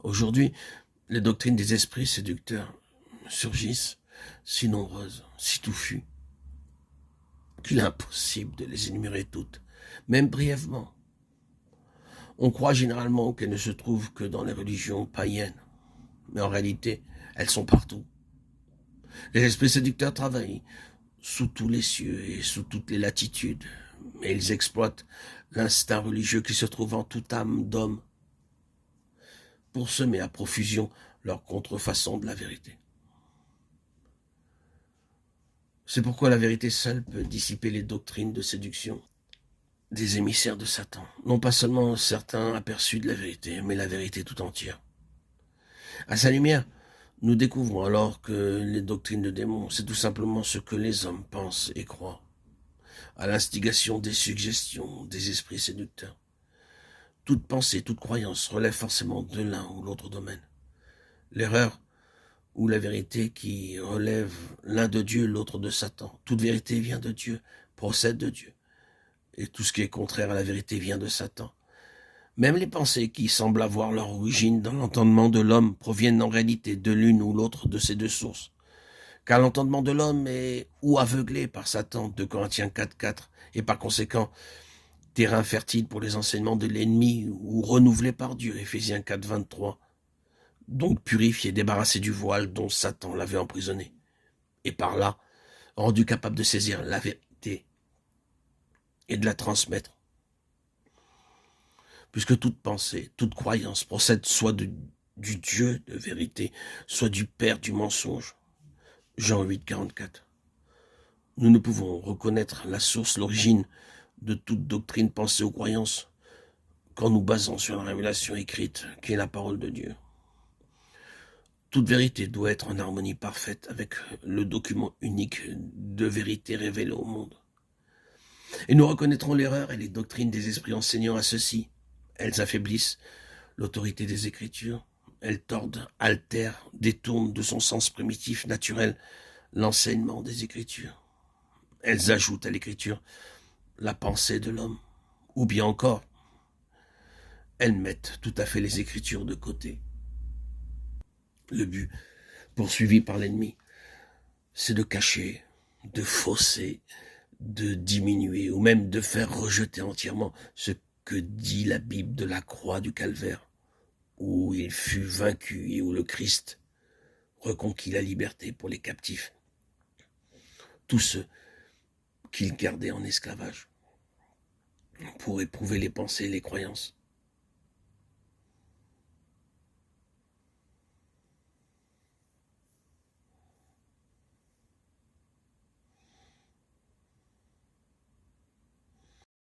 Aujourd'hui, les doctrines des esprits séducteurs surgissent si nombreuses, si touffues, qu'il est impossible de les énumérer toutes, même brièvement. On croit généralement qu'elles ne se trouvent que dans les religions païennes, mais en réalité, elles sont partout. Les esprits séducteurs travaillent sous tous les cieux et sous toutes les latitudes, mais ils exploitent l'instinct religieux qui se trouve en toute âme d'homme pour semer à profusion leur contrefaçon de la vérité. C'est pourquoi la vérité seule peut dissiper les doctrines de séduction des émissaires de Satan. Non pas seulement certains aperçus de la vérité, mais la vérité tout entière. À sa lumière, nous découvrons alors que les doctrines de démons, c'est tout simplement ce que les hommes pensent et croient, à l'instigation des suggestions des esprits séducteurs. Toute pensée, toute croyance relève forcément de l'un ou l'autre domaine. L'erreur ou la vérité qui relève l'un de Dieu, l'autre de Satan. Toute vérité vient de Dieu, procède de Dieu. Et tout ce qui est contraire à la vérité vient de Satan. Même les pensées qui semblent avoir leur origine dans l'entendement de l'homme proviennent en réalité de l'une ou l'autre de ces deux sources. Car l'entendement de l'homme est ou aveuglé par Satan, 2 Corinthiens 4,4, et par conséquent, terrain fertile pour les enseignements de l'ennemi ou renouvelé par Dieu, Éphésiens 4,23. Donc purifié, débarrassé du voile dont Satan l'avait emprisonné. Et par là, rendu capable de saisir la vérité et de la transmettre. Puisque toute pensée, toute croyance procède soit du Dieu de vérité, soit du Père du mensonge. Jean 8, 44. Nous ne pouvons reconnaître la source, l'origine de toute doctrine, pensée ou croyance qu'en nous basant sur la révélation écrite, qui est la parole de Dieu. Toute vérité doit être en harmonie parfaite avec le document unique de vérité révélé au monde. Et nous reconnaîtrons l'erreur et les doctrines des esprits enseignants à ceci. Elles affaiblissent l'autorité des Écritures. Elles tordent, altèrent, détournent de son sens primitif, naturel, l'enseignement des Écritures. Elles ajoutent à l'Écriture la pensée de l'homme. Ou bien encore, elles mettent tout à fait les Écritures de côté. Le but poursuivi par l'ennemi, c'est de cacher, de fausser, de diminuer ou même de faire rejeter entièrement ce que dit la Bible de la croix du Calvaire, où il fut vaincu et où le Christ reconquit la liberté pour les captifs, tous ceux qu'il gardait en esclavage, pour éprouver les pensées et les croyances